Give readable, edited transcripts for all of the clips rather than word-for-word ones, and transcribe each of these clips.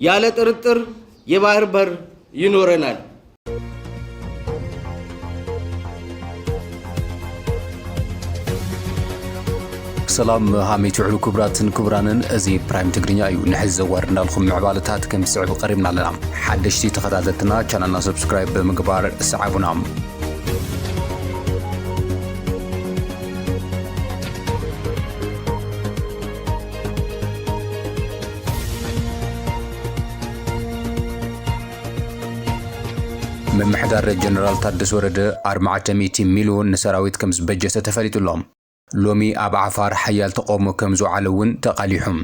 ያለ ጥርጥር የባህር በር ይኖረናል። ሰላም ሃሜት ውዕሉ ክቡራትን ክቡራንን እዚ ፕራይም ትግርኛ እዩ ንሕዚ ዘዋርድናልኩም ምዕባለታት ከም ዝስዕቡ ቀሪብና ኣለና ሓደሽቲ ተኸታተልትና ቻናልና ሰብስክራይብ ብምግባር ሰዓቡና ምምሕዳር ጀነራል ታደሰ ወረደ 400 ሚልዮን ንሰራዊት ከም ዝበጀተ ተፈሊጡሎም ሎሚ ኣብ ዓፋር ሓያል ተቃውሞ ከም ዝውዓለውን ተቃሊሑም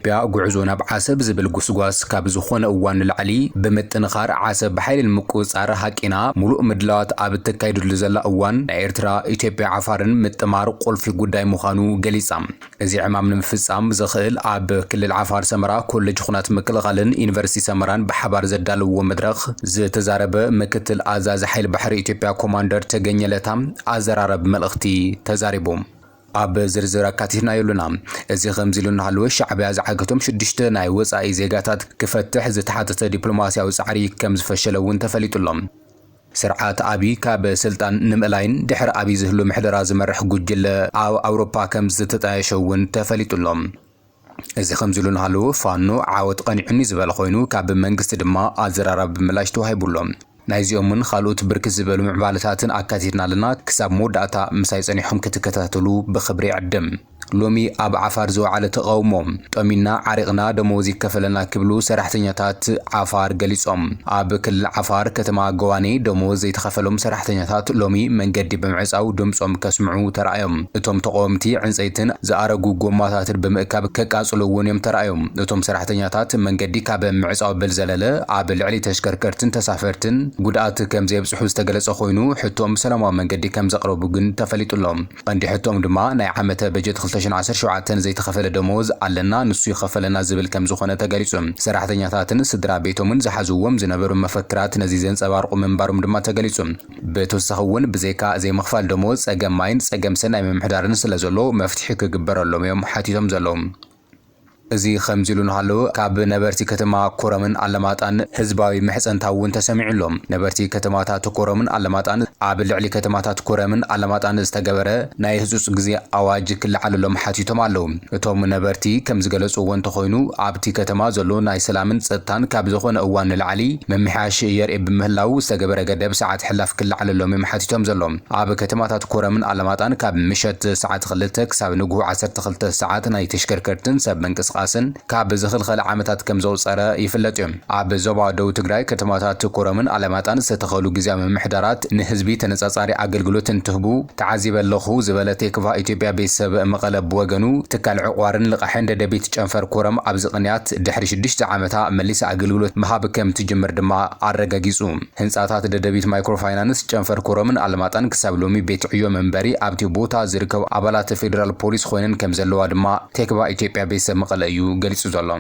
ቢያ ጉዕዞ ናብ ዓሰብ ዝብል ጉስጓስ ካብ ዝኾነ እዋን ንላዕሊ ብምጥንኻር ዓሰብ ብሓይሊ ንምቁፅጻር ሃቂና ሙሉእ ምድላዋት ኣብ ተካይድሉ ዘላ እዋን ናይ ኤርትራ ኢትዮጵያ ዓፋርን ምጥማር ቁልፊ ጉዳይ ምዃኑ ገሊጻ እዚ ዕማም ንምፍጻም ዝኽእል ኣብ ክልል ዓፋር ሰመራ ኮሌጅ ኩናት ምክልኻልን ዩኒቨርሲቲ ሰመራን ብሓባር ዘዳለውዎ መድረኽ ዝተዛረበ ምክትል ኣዛዚ ሓይሊ ባሕሪ ኢትዮጵያ ኮማንደር ተገኘለታ ኣዘራረብ መልእኽቲ ተዛሪቦም ኣብ ዝርዝር ኣካቲትና የሉና እዚ ከምዚ ኢሉ እናሃለወ ሻዕብያ ዝዓገቶም 6 ናይ ወፃኢ ዜጋታት ክፈትሕ ዝተሓተተ ዲፕሎማስያዊ ጻዕሪ ከም ዝፈሸለውን ተፈሊጡሎም ስርዓት አቢ ካብ ስልጣን ንምእላይን ድሕሪ አቢ ዝህሉ ምሕደራ ዝመርሕ ጉጅለ ኣብ ኣውሮፓ ከም ዝተጣየሸውን ተፈሊጡሎም እዚ ከምዚ ኢሉ እናሃለወ ፋኖ ዓወት ቀኒዑኒ ዝበለ ኮይኑ ካብ መንግስቲ ድማ ኣዘራራብ ምላሽ ተዋሂቡሎም ናይዚኦምን ካልኦት ብርክት ዝበሉ ምዕባለታትን ኣካቲትና ኣለና ክሳብ መወዳእታ ምሳይ ጸኒሖም ክትከታተሉ ብኽብሪ ይዕድም ሎሚ ኣብ ዓፋር ዝወዓለ ተቃውሞ ጠሚና ዓሪቕና ደሞዝ ይከፈለና ክብሉ ሰራሕተኛታት ዓፋር ገሊጾም ኣብ ክልል ዓፋር ከተማ ገዋኔ ደሞዝ ዘይተኸፈሎም ሰራሕተኛታት ሎሚ መንገዲ ብምዕጻው ድምጾም ከስምዑ ተራእዮም እቶም ተቃወምቲ ዕንፀይትን ዝኣረጉ ጎማታትን ብምእካብ ከቃጽሉውን እዮም ተራእዮም እቶም ሰራሕተኛታት መንገዲ ካብ ምዕጻው ብልዘለለ ኣብ ልዕሊ ተሽከርከርትን ተሳፈርትን ጉድኣት ከም ዘብጽሑ ዝተገለጸ ኮይኑ ሕቶም ሰላማዊ መንገዲ ከም ዘቕረቡ ግን ተፈሊጡሎም ቀንዲ ሕቶም ድማ ናይ ዓመተ በጀት 2017 ዘይተኸፈለ ደሞዝ ኣለና ንሱ ይኸፈለና ዝብል ከም ዝኾነ ተገሊጹ ሰራሕተኛታትን ስድራ ቤቶምን ዝሓዝዎም ዝነበሩ መፈክራት ነዚ ዘንጸባርቁ ምንባሮም ድማ ተገሊጹ ብተወሳኺውን ብዘይካ ዘይምኽፋል ደሞዝ ጸገም ማይን ጸገም ሰናይ ምምሕዳርን ስለዘሎ መፍትሒ ክግበረሎም እዮም ሓቲቶም ዘለዎም እዚ ከምዚ ኢሉ እናሃለወ ካብ ነበርቲ ከተማ ኮረምን ኣለማጣን ህዝባዊ ምሕጸንታውን ተሰሚዑሎም ነበርቲ ከተማታት ኮረምን ኣለማጣን ኣብ ልዕሊ ከተማታት ኮረምን ኣለማጣን ዝተገበረ ናይ ህጹጽ ግዜ ኣዋጅ ክልዓለሎም ሓቲቶም ኣለዉ እቶም ነበርቲ ከም ዝገለጹዎ እንተኾይኑ ኣብቲ ከተማ ዘሎ ናይ ሰላምን ጸጥታን ካብ ዝኾነ እዋን ንላዕሊ መምሕያሽ የርኢ ብምህላው ዝተገበረ ገደብ ሰዓት ሕላፍ ክልዓለሎም እዮም ሓቲቶም ዘሎም ኣብ ከተማታት ኮረምን ኣለማጣን ካብ ምሸት ሰዓት 2 ክሳብ ንግሁ 12 ሰዓት ናይ ተሽከርከርትን ሰብ መንቀሳቐስን ካብ ዝኽልኸለ ዓመታት ከም ዘውጸረ ይፍለጥ እዮም ኣብ ዞባ ደቡብ ትግራይ ከተማታት ኮረምን ኣለማጣን ዝተተኸሉ ግዝያዊ ምምሕዳራት ንህዝቢ ተነጻጻሪ ኣገልግሎት እንትህቡ ተዓዚበለኹ ዝበለ ቴክቫ ኢትዮጵያ ቤተሰብ መቐለ ብወገኑ ትካል ዕቋርን ልቃሕን ደደቢት ጨንፈር ኮረም ኣብ ዝቕንያት ድሕሪ 6 ዓመታ መሊስ ኣገልግሎት ምሃብ ከም ትጅምር ድማ ኣረጋጊጹ ህንጻታት ደደቢት ማይክሮፋይናንስ ጨንፈር ኮረምን ኣለማጣን ክሳብ ሎሚ ቤት ዕዮ መንበሪ ኣብቲ ቦታ ዝርከቡ ኣባላት ፌደራል ፖሊስ ኮይነን ከም ዘለዋ ድማ ቴክቫ ኢትዮጵያ ቤተሰብ መቐለ እዩ ገሊጹ ዘሎ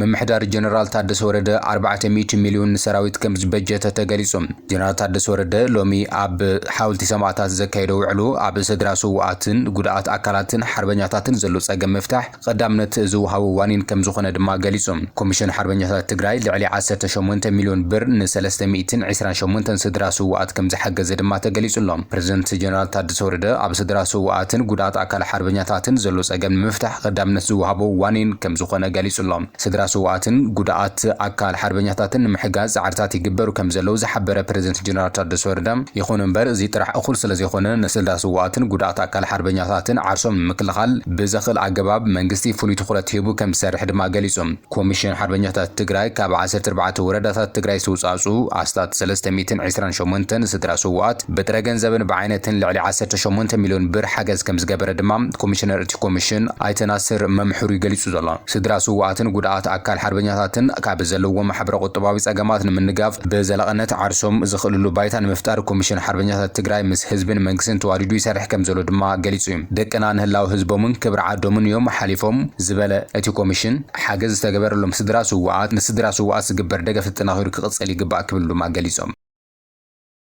ምምሕዳር ጀነራል ታደሰ ወረደ 400 ሚልዮን ሰራዊት ከም ዝበጀተ ተገሊጹ ጀነራል ታደሰ ወረደ ሎሚ ኣብ ሓወልቲ ሰማዕታት ዘካየደው ውዕሉ ኣብ ስድራ ስውኣትን ጉድኣት ኣካላትን ሓርበኛታትን ዘሎ ጸገም ምፍታሕ ቀዳምነት ዝውሃቡ ዋኒን ከም ዝኾነ ድማ ገሊጹ ኮሚሽን ሓርበኛታት ትግራይ ልዕሊ 18 ሚልዮን ብር ን328 ስድራ ስውኣት ከም ዝሓገዘ ድማ ተገሊጹሎም ፕሬዝደንት ጀነራል ታደሰ ወረደ ኣብ ስድራ ስውኣትን ጉድኣት ኣካል ሓርበኛታትን ዘሎ ጸገም ምፍታሕ ቀዳምነት ዝውሃቡ ዋኒን ከም ዝኾነ ገሊጹሎም ስድራ ስውኣትን ጉድኣት ኣካል ሓርበኛታትን ንምሕጋዝ ጻዕርታት ይግበሩ ከም ዘለው ዝሓበረ ፕሬዝደንት ጀነራል ታደሰ ወረደ ይኹን እምበር እዚ ጥራሕ እኹል ስለ ዘይኮነ ንስድራ ስውኣትን ጉድኣት ኣካል ሓርበኛታትን ዓርሶም ንምክልኻል ብዘኽእል ኣገባብ መንግስቲ ፍሉይ ትኹረት ሂቡ ከም ዝሰርሕ ድማ ገሊጹ ኮሚሽን ሓርበኛታት ትግራይ ካብ 14 ወረዳታት ትግራይ ዝተውጻጹ ኣስታት 328 ስድራ ስውኣት በጥረ ገንዘብን ብዓይነትን ልዕሊ 18 ሚልዮን ብር ሓገዝ ከም ዝገበረ ድማ ኮሚሽነር እቲ ኮሚሽን ኣይተናስር መምሕሩ ገሊጹ ዘሎ ስድራ ስውኣትን ጉድኣት ኣካል ሓርበኛታትን ካብ ዘለዎ ማሕበረ ቁጠባዊ ጸገማት ንምንጋፍ ብዘላቕነት ዓርሶም ዝኽእልሉ ባይታ ንምፍጣር ኮሚሽን ሓርበኛታት ትግራይ ምስ ህዝብን መንግስትን ተዋዲዱ ይሰርሕ ከም ዘሎ ድማ ገሊጹ ደቅና ንህላው ህዝቦምን ክብሪ ዓዶምን እዮም ሓሊፎም ዝበለ እቲ ኮሚሽን ሓገዝ ዝተገበረሎም ስድራ ስውኣት ንስድራ ስውኣት ዝግበር ደገፍ ተጠናኺሩ ክቕጽል ይግባእ ክብል ድማ ገሊጾም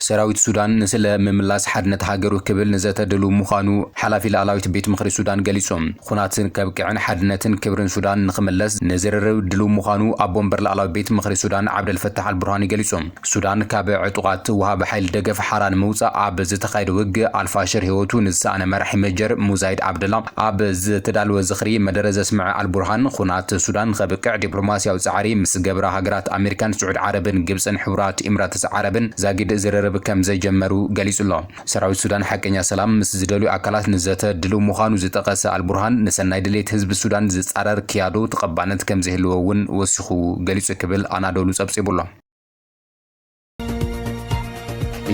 ሰራዊት ሱዳን ንስለ ምምላስ ሓድነት ሃገሩ ክብል ንዘተደሉ ምዃኑ ሓላፊ ላዕላዊት ቤት ምኽሪ ሱዳን ገሊጾም ኩናትን ከብቅዕን ሓድነትን ክብርን ሱዳን ንኽምለስ ንዝርርብ ድሉ ምዃኑ ኣብ ወንበር ላዕላዊ ቤት ምኽሪ ሱዳን ዓብደልፈታሕ አልቡርሃኒ ገሊጾም ሱዳን ካብ ዕጡቃት ወሃቢ ሓይሊ ደገፍ ሓራን ምውፃእ ኣብ ዝተኻየደ ውግእ ኣልፋሽር ህይወቱ ንዝሰኣነ መራሒ መጀር ሙዛይድ ዓብደላ ኣብ ዝተዳለወ ዝኽሪ መደረ ዘስምዐ አልቡርሃን ኩናት ሱዳን ከብቅዕ ዲፕሎማስያዊ ጻዕሪ ምስ ገብራ ሃገራት ኣሜሪካን ስዑድ ዓረብን ግብፅን ሕቡራት ኢሚራትስ ዓረብን ዛጊድ ዝርርብ ከም ዘይጀመሩ ገሊጹሎ ሰራዊት ሱዳን ሓቀኛ ሰላም ምስ ዝደልዩ ኣካላት ንዘተ ድሉ ምዃኑ ዝጠቐሰ አልቡርሃን ንሰናይ ድሌት ህዝቢ ሱዳን ዝጻረር ክያዶ ተቐባልነት ከም ዘይህልዎ እውን ወሲኹ ገሊጹ ክብል ኣናዶሉ ጸብጺቡሎ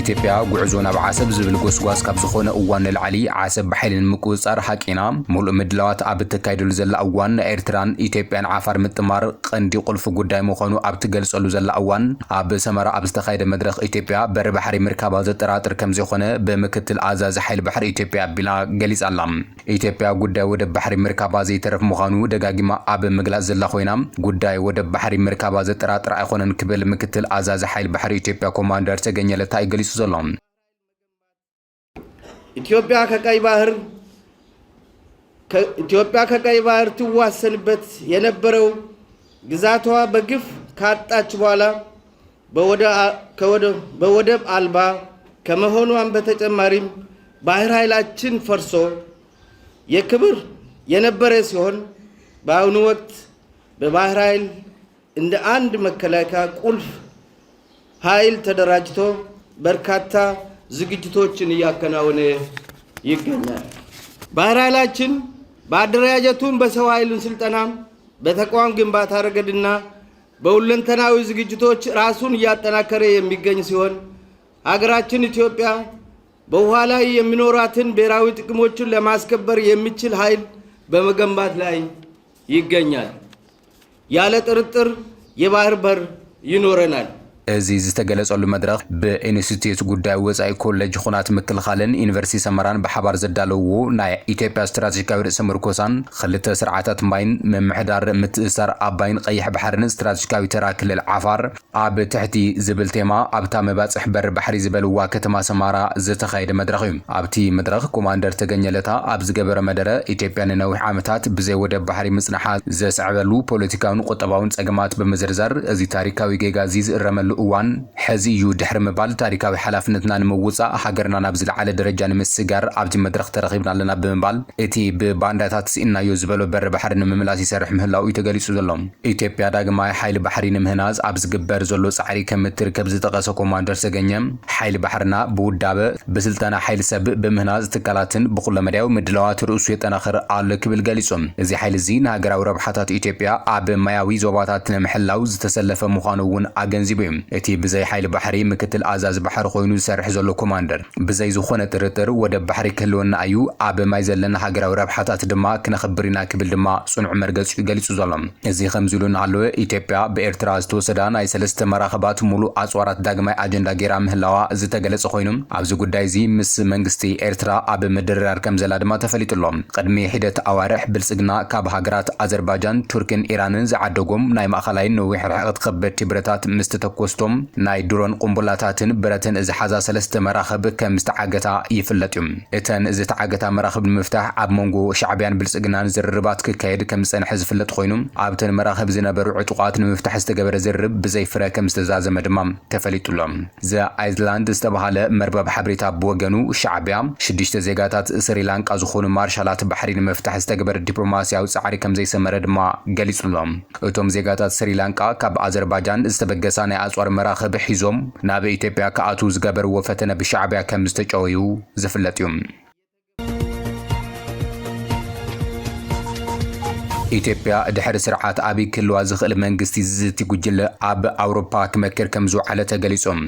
ኢትዮጵያ ጉዕዞ ናብ ዓሰብ ዝብል ጎስጓስ ካብ ዝኾነ እዋን ንላዕሊ ዓሰብ ብሓይልን ምቁፅጻር ሓቂና ሙሉእ ምድላዋት ኣብ እትካየደሉ ዘላ እዋን ኤርትራን ኢትዮጵያን ዓፋር ምጥማር ቀንዲ ቁልፊ ጉዳይ ምዃኑ ኣብ ትገልጸሉ ዘላ እዋን ኣብ ሰመራ ኣብ ዝተኻየደ መድረኽ ኢትዮጵያ በሪ ባሕሪ ምርካባ ዘጠራጥር ከም ዘይኮነ ብምክትል ኣዛዚ ሓይሊ ባሕሪ ኢትዮጵያ ኣቢላ ገሊጻ ኣላ ኢትዮጵያ ጉዳይ ወደብ ባሕሪ ምርካባ ዘይተረፍ ምዃኑ ደጋጊማ ኣብ ምግላጽ ዘላ ኮይና ጉዳይ ወደብ ባሕሪ ምርካባ ዘጠራጥር ኣይኮነን ክብል ምክትል ኣዛዚ ሓይሊ ባሕሪ ኢትዮጵያ ኮማንደር ተገኘለታ ይገሊጹ ዘሎም ኢትዮጵያ ከቀይ ባህር ትዋሰንበት የነበረው ግዛቷ በግፍ ካጣች በኋላ በወደብ አልባ ከመሆኗን በተጨማሪም ባህር ኃይላችን ፈርሶ የክብር የነበረ ሲሆን በአሁኑ ወቅት በባህር ኃይል እንደ አንድ መከላከያ ቁልፍ ኃይል ተደራጅቶ በርካታ ዝግጅቶችን እያከናወነ ይገኛል። ባህር ኃይላችን በአደረጃጀቱን በሰው ኃይልን ስልጠና በተቋም ግንባታ ረገድና በሁለንተናዊ ዝግጅቶች ራሱን እያጠናከረ የሚገኝ ሲሆን ሀገራችን ኢትዮጵያ በውሃ ላይ የሚኖራትን ብሔራዊ ጥቅሞችን ለማስከበር የሚችል ኃይል በመገንባት ላይ ይገኛል። ያለ ጥርጥር የባህር በር ይኖረናል። እዚ ዝተገለጸሉ መድረኽ ብኢንስቲትዩት ጉዳይ ወጻኢ ኮሌጅ ኩናት ምክልኻልን ዩኒቨርሲቲ ሰመራን ብሓባር ዘዳለውዎ ናይ ኢትዮጵያ ስትራቴጂካዊ ርእሰ ምርኮሳን ክልተ ስርዓታት ማይን ምምሕዳር ምትእስሳር ኣባይን ቀይሕ ባሕርን ስትራቴጂካዊ ተራ ክልል ዓፋር ኣብ ትሕቲ ዝብል ቴማ ኣብታ መባፅሕ በሪ ባሕሪ ዝበልዋ ከተማ ሰማራ ዝተኻየደ መድረኽ እዩ ኣብቲ መድረኽ ኮማንደር ተገኘለታ ኣብ ዝገበረ መደረ ኢትዮጵያ ንነዊሕ ዓመታት ብዘይ ወደብ ባሕሪ ምጽናሓ ዘስዕበሉ ፖለቲካውን ቁጠባውን ጸገማት ብምዝርዛር እዚ ታሪካዊ ጌጋ እዚ ዝእረመሉ እዋን ሕዚ እዩ ድሕሪ ምባል ታሪካዊ ሓላፍነትና ንምውፃእ ሃገርና ናብ ዝለዓለ ደረጃ ንምስጋር ኣብዚ መድረኽ ተረኺብና ኣለና ብምባል እቲ ብባንዳታት ስኢናዮ ዝበሎ በሪ ባሕሪ ንምምላስ ይሰርሕ ምህላው እዩ ተገሊጹ ዘሎ ኢትዮጵያ ዳግማይ ሓይሊ ባሕሪ ንምህናዝ ኣብ ዝግበር ዘሎ ጻዕሪ ከም እትርከብ ዝጠቐሰ ኮማንደር ሰገኘ ሓይሊ ባሕርና ብውዳበ ብስልጠና ሓይሊ ሰብ ብምህናዝ ትካላትን ብኩለ መድያዊ ምድላዋት ርእሱ የጠናኽር ኣሎ ክብል ገሊጾም እዚ ሓይሊ እዚ ንሃገራዊ ረብሓታት ኢትዮጵያ ኣብ ማያዊ ዞባታት ንምሕላው ዝተሰለፈ ምዃኑ እውን ኣገንዚቡ እዩ እቲ ብዘይ ሓይሊ ባሕሪ ምክትል ኣዛዚ ባሕሪ ኮይኑ ዝሰርሕ ዘሎ ኮማንደር ብዘይ ዝኾነ ጥርጥር ወደብ ባሕሪ ክህልወና እዩ ኣብ ማይ ዘለና ሃገራዊ ረብሓታት ድማ ክነኽብር ኢና ክብል ድማ ጽኑዕ መርገፂ ገሊጹ ዘሎ እዚ ከምዚ ኢሉ እናሃለወ ኢትዮጵያ ብኤርትራ ዝተወሰዳ ናይ ሰለስተ መራኸባት ሙሉእ ኣጽዋራት ዳግማይ ኣጀንዳ ጌራ ምህላዋ ዝተገለጸ ኮይኑ ኣብዚ ጉዳይ እዚ ምስ መንግስቲ ኤርትራ ኣብ ምድርራር ከም ዘላ ድማ ተፈሊጡሎ ቅድሚ ሒደት ኣዋርሕ ብልጽግና ካብ ሃገራት ኣዘርባይጃን ቱርክን ኢራንን ዝዓደጎም ናይ ማእኸላይን ነዊሕ ርሕቀት ከበድቲ ብረታት ምስ ተተኮስቶም ናይ ድሮን ቁምቡላታትን ብረትን ዝሓዛ ሰለስተ መራኸብ ከም ዝተዓገታ ይፍለጥ እዩ እተን ዝተዓገታ መራኸብ ንምፍታሕ ኣብ መንጎ ሻዕብያን ብልጽግናን ዝርርባት ክካየድ ከም ዝጸንሐ ዝፍለጥ ኮይኑ ኣብተን መራኸብ ዝነበሩ ዕጡቃት ንምፍታሕ ዝተገበረ ዝርርብ ብዘይ ፍረ ከም ዝተዛዘመ ድማ ተፈሊጡሎም ዘአይዝላንድ ዝተባሃለ መርበብ ሓበሬታ ብወገኑ ሻዕብያ 6 ዜጋታት ስሪላንካ ዝኾኑ ማርሻላት ባሕሪ ንምፍታሕ ዝተገበረ ዲፕሎማስያዊ ጻዕሪ ከም ዘይሰመረ ድማ ገሊጹሎም እቶም ዜጋታት ስሪላንካ ካብ ኣዘርባይጃን ዝተበገሳ ናይ ኣጽዋር መራኸብ ሒዞም ናብ ኢትዮጵያ ከኣቱ ዝገበርዎ ፈተነ ብሻዕብያ ከም ዝተጨወዩ ዝፍለጥ እዩ ኢትዮጵያ ድሕሪ ስርዓት ኣበይ ክልዋ ዝኽእል መንግስቲ ዝቲ ጉጅለ ኣብ ኣውሮፓ ክመክር ከም ዝውዓለ ተገሊጾም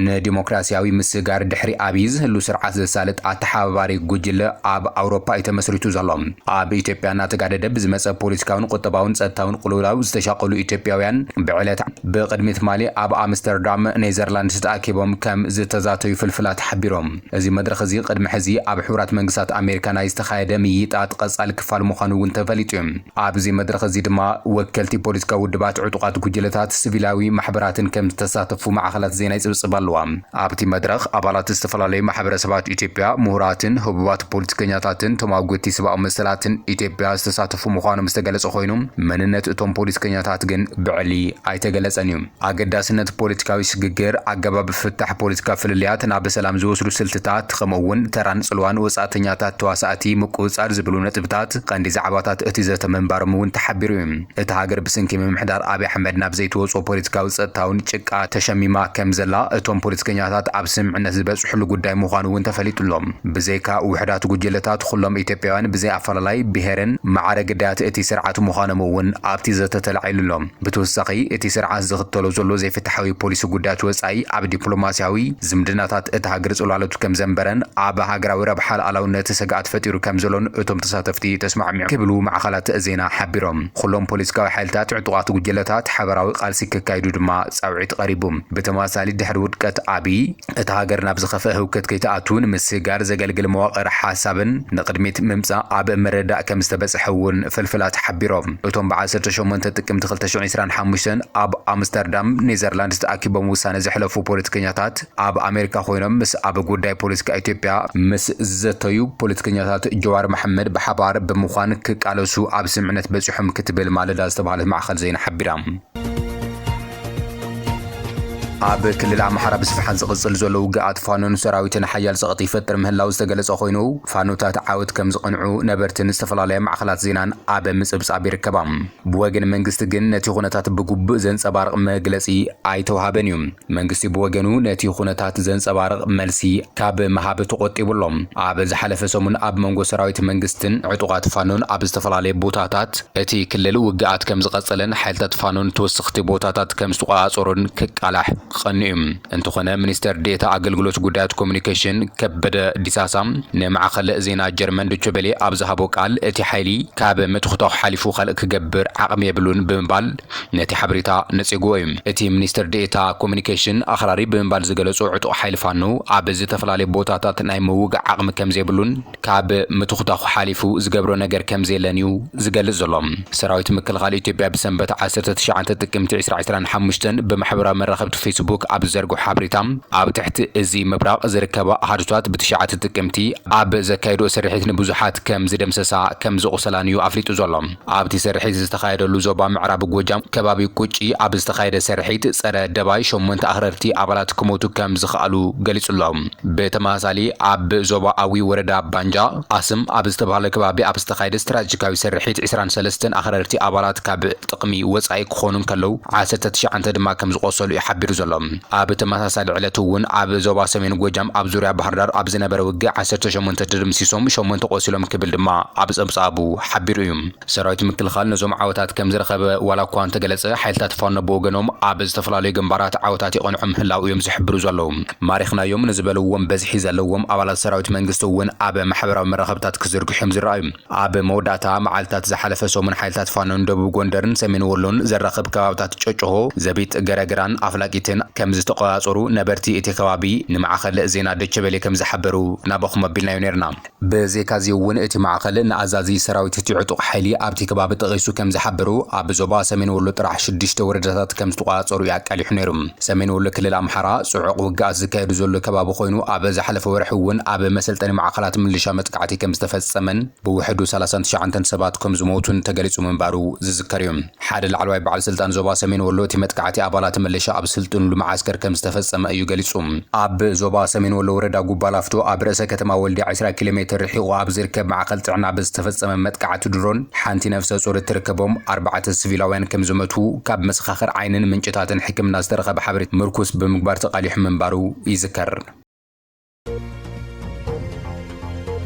ንዲሞክራሲያዊ ምስጋር ድሕሪ ኣበይ ዝህሉ ስርዓት ዘሳልጥ ኣተሓባባሪ ጉጅለ ኣብ ኣውሮፓ የተመስሪቱ ዘሎ ኣብ ኢትዮጵያ እናተጋደደ ብዝመፀ ፖለቲካውን ቁጠባውን ጸጥታውን ቁልውላው ዝተሻቀሉ ኢትዮጵያውያን ብዕለት ብቅድሚት ማሊ ኣብ ኣምስተርዳም ኔዘርላንድስ ተኣኪቦም ከም ዝተዛተዩ ፍልፍላት ሓቢሮም እዚ መድረኽ እዚ ቅድሚ ሕዚ ኣብ ሕቡራት መንግስታት ኣሜሪካ ናይ ዝተኻየደ ምይጣት ቀጻሊ ክፋል ምዃኑ እውን ተፈሊጡ እዩ ኣብዚ መድረኽ እዚ ድማ ወከልቲ ፖለቲካዊ ውድባት ዕጡቃት ጉጅለታት ሲቪላዊ ማሕበራትን ከም ዝተሳተፉ ማዕኸላት ዜና ይጽብጽባ ኣለዋ። ኣብቲ መድረኽ ኣባላት ዝተፈላለዩ ማሕበረሰባት ኢትዮጵያ፣ ምሁራትን ህቡባት ፖለቲከኛታትን ተሟገቲ ሰብኣዊ መሰላትን ኢትዮጵያ ዝተሳተፉ ምዃኖም ዝተገለጸ ኮይኑ መንነት እቶም ፖለቲከኛታት ግን ብዕሊ ኣይተገለጸን እዩ። ኣገዳስነት ፖለቲካዊ ሽግግር፣ ኣገባብ ፍታሕ ፖለቲካ ፍልልያት ናብ ሰላም ዝወስዱ ስልትታት ከምኡውን ተራን ጽልዋን ወጻእተኛታት ተዋሳእቲ ምቁጽጻር ዝብሉ ነጥብታት ቀንዲ ዛዕባታት እቲ ዘተ መንባሮም እውን ተሓቢሩ እዩ። እቲ ሃገር ብስንኪ ምምሕዳር ኣብይ ኣሕመድ ናብ ዘይተወጽኦ ፖለቲካዊ ጸጥታውን ጭቃ ተሸሚማ ከም ዘላ እቶም ፖለቲከኛታት ኣብ ስምዕነት ዝበጽሕሉ ጉዳይ ምዃኑ እውን ተፈሊጡሎም። ብዘይካ ውሕዳት ጉጅለታት ኩሎም ኢትዮጵያውያን ብዘይ ኣፈላላይ ብሄርን ማዕረግ ዳያት እቲ ስርዓት ምዃኖም እውን ኣብቲ ዘተ ተላዒሉሎም። ብተወሳኺ እቲ ስርዓት ዝኽተሎ ዘሎ ዘይፍትሓዊ ፖሊሲ ጉዳያት ወጻኢ ኣብ ዲፕሎማስያዊ ዝምድናታት እቲ ሃገር ጽላሎቱ ከም ዘንበረን ኣብ ሃገራዊ ረብሓ ሉዓላውነት ስግኣት ፈጢሩ ከም ዘሎን እቶም ተሳተፍቲ ተስማዕሚዖም ክብሉ ማዕኸላት ዜና ሓቢሮም። ኩሎም ፖለቲካዊ ሓይልታት ዕጡቃት ጉጅለታት ሓበራዊ ቃልሲ ክካይዱ ድማ ጻውዒት ቀሪቡ። ብተመሳሳሊ ድሕሪ ውድቀት ኣብይ እቲ ሃገር ናብ ዝኸፍአ ህውከት ከይተኣቱን ምስጋር ዘገልግል መዋቕር ሓሳብን ንቕድሚት ምምጻእ ኣብ መረዳእ ከም ዝተበጽሐ እውን ፍልፍላት ሓቢሮም። እቶም ብ18 ጥቅምቲ 2025 ኣብ ኣምስተርዳም ኔዘርላንድስ ተኣኪቦም ውሳነ ዘሕለፉ ፖለቲከኛታት ኣብ ኣሜሪካ ኮይኖም ምስ ኣብ ጉዳይ ፖለቲካ ኢትዮጵያ ምስ ዘተዩ ፖለቲከኛታት ጀዋር መሐመድ ብሓባር ብምዃን ክቃለሱ ኣብ ስምዕነት በጺሖም ክትብል ማለዳ ዝተባሃለት ማዕኸል ዜና ሓቢራ። ኣብ ክልል ኣምሓራ ብስፍሓት ዝቕጽል ዘሎ ውግኣት ፋኖን ሰራዊትን ሓያል ጸቕጢ ይፈጥር ምህላው ዝተገለጸ ኮይኑ ፋኖታት ዓወት ከም ዝቐንዑ ነበርትን ዝተፈላለየ ማዕኸላት ዜናን ኣብ ምጽብጻብ ይርከባ። ብወገን መንግስቲ ግን ነቲ ኩነታት ብግቡእ ዘንጸባርቕ መግለጺ ኣይተዋሃበን እዩ። መንግስቲ ብወገኑ ነቲ ኩነታት ዘንጸባርቕ መልሲ ካብ መሃብ ተቆጢቡሎም። ኣብ ዝሓለፈ ሰሙን ኣብ መንጎ ሰራዊት መንግስትን ዕጡቃት ፋኖን ኣብ ዝተፈላለየ ቦታታት እቲ ክልል ውግኣት ከም ዝቐጸለን ሓይልታት ፋኖን ተወሰኽቲ ቦታታት ከም ዝተቆጻጸሩን ክቃላሕ ቀኒዩ። እንተኾነ ሚኒስተር ዴታ ኣገልግሎት ጉዳያት ኮሙኒኬሽን ከበደ ዲሳሳ ንማዕኸል ዜና ጀርመን ዶቼ ቬለ ኣብ ዝሃቦ ቃል እቲ ሓይሊ ካብ ምትኽታው ሓሊፉ ካልእ ክገብር ዓቕሚ የብሉን ብምባል ነቲ ሓበሬታ ነጺግዎ እዩ። እቲ ሚኒስተር ዴታ ኮሙኒኬሽን ኣኽራሪ ብምባል ዝገለጹ ዕጡቕ ሓይሊ ፋኖ ኣብ ዝተፈላለዩ ቦታታት ናይ ምውጋዕ ዓቕሚ ከም ዘይብሉን ካብ ምትኽታው ሓሊፉ ዝገብሮ ነገር ከም ዘየለን እዩ ዝገልጽ ዘሎ። ሰራዊት ምክልኻል ኢትዮጵያ ብሰንበት 19 ጥቅምቲ 2025 ብማሕበራዊ መራኸብቲ ፌስቡክ ኣብ ዘርጎ ሓበሬታ ኣብ ትሕቲ እዚ ምብራቕ ዝርከባ ኣሃዱታት ብ9 ጥቅምቲ ኣብ ዘካየዶ ስርሒት ንብዙሓት ከም ዝደምሰሳ ከም ዝቑሰላን እዩ ኣፍሊጡ ዘሎ። ኣብቲ ስርሒት ዝተኻየደሉ ዞባ ምዕራብ ጎጃም ከባቢ ቁጪ ኣብ ዝተኻየደ ስርሒት ጸረ ደባይ 8 ኣኽረርቲ ኣባላት ክሞቱ ከም ዝኽኣሉ ገሊጹሎም። ብተመሳሳሊ ኣብ ዞባ ኣዊ ወረዳ ባንጃ ኣስም ኣብ ዝተባሃለ ከባቢ ኣብ ዝተኻየደ ስትራቴጂካዊ ስርሒት 23 ኣኽረርቲ ኣባላት ካብ ጥቕሚ ወጻኢ ክኾኑ ከለዉ 19 ድማ ከም ዝቆሰሉ እዩ ሓቢሩ ዘሎ። ኣብ ተመሳሳሊ ዕለት እውን ኣብ ዞባ ሰሜን ጎጃም ኣብ ዙርያ ባህር ዳር ኣብ ዝነበረ ውግእ 18 ተደምሲሶም 8 ቆሲሎም ክብል ድማ ኣብ ጸብጻቡ ሓቢሩ እዩ። ሰራዊት ምክልኻል ነዞም ዓወታት ከም ዝረኸበ ዋላ እኳ እንተገለጸ ሓይልታት ፋኖ ብወገኖም ኣብ ዝተፈላለዩ ግንባራት ዓወታት ይቐንዑ ምህላው እዮም ዝሕብሩ ዘለዉ። ማሪኽናዮም ንዝበልዎም በዝሒ ዘለዎም ኣባላት ሰራዊት መንግስቲ እውን ኣብ ማሕበራዊ መራኸብታት ክዝርግሑም ዝረኣዩ። ኣብ መወዳእታ መዓልታት ዝሓለፈ ሰሙን ሓይልታት ፋኖን ደቡብ ጎንደርን ሰሜን ወሎን ዘራኽብ ከባቢታት ጨጨሆ፣ ዘቢጥ፣ ገረግራን ኣፍላቂትን ከም ዝተቆጻጸሩ ነበርቲ እቲ ከባቢ ንማዕኸል ዜና ዶቼ ቬለ ከም ዝሓበሩ ናበኹም ኣቢልናዮ ነርና። ብዘይካዚ እውን እቲ ማዕኸል ንኣዛዚ ሰራዊት እቲ ዕጡቕ ሓይሊ ኣብቲ ከባቢ ጠቒሱ ከም ዝሓበሩ ኣብ ዞባ ሰሜን ወሎ ጥራሕ 6 ወረዳታት ከም ዝተቆጻጸሩ ኣቃሊሑ ነይሩ። ሰሜን ወሎ ክልል ኣምሓራ ጽዑቕ ውግኣት ዝካየዱ ዘሎ ከባቢ ኮይኑ ኣብ ዝሓለፈ ወርሒ እውን ኣብ መሰልጠኒ ማዕኸላት ምልሻ መጥቃዕቲ ከም ዝተፈጸመን ብውሕዱ 39 ሰባት ከም ዝሞቱን ተገሊጹ ምንባሩ ዝዝከር እዩ። ሓደ ላዕለዋይ በዓል ስልጣን ዞባ ሰሜን ወሎ እቲ መጥቃዕቲ ኣባላት ምልሻ ኣብ ስልጥንሉ ማዓስከር ከም ዝተፈጸመ እዩ ገሊጹ። ኣብ ዞባ ሰሜን ወሎ ወረዳ ጉባላፍቶ ኣብ ርእሰ ከተማ ወልዲ 20 ኪሎ ሜትር ርሒቑ ኣብ ዝርከብ ማዕከል ጥዕና ብዝተፈጸመ መጥቃዕቲ ድሮን ሓንቲ ነፍሰ ጹር እትርከቦም 4 ሲቪላውያን ከም ዝመቱ ካብ መሰኻኽር ዓይንን ምንጭታትን ሕክምና ዝተረኸበ ሓበሬታ ምርኩስ ብምግባር ተቃሊሑ ምንባሩ ይዝከር።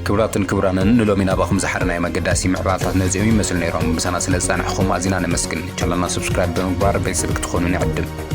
ክቡራትን ክቡራንን ንሎሚ ናባኹም ዝሓርናዮ መገዳሲ ምዕባልታት ነዚኦም ይመስሉ ነይሮም። ብሳና ስለ ዝጸናሕኹም ኣዝና ነመስግን። ቻናልና ሰብስክራይብ ብምግባር ቤተሰብ ክትኾኑ ንዕድም።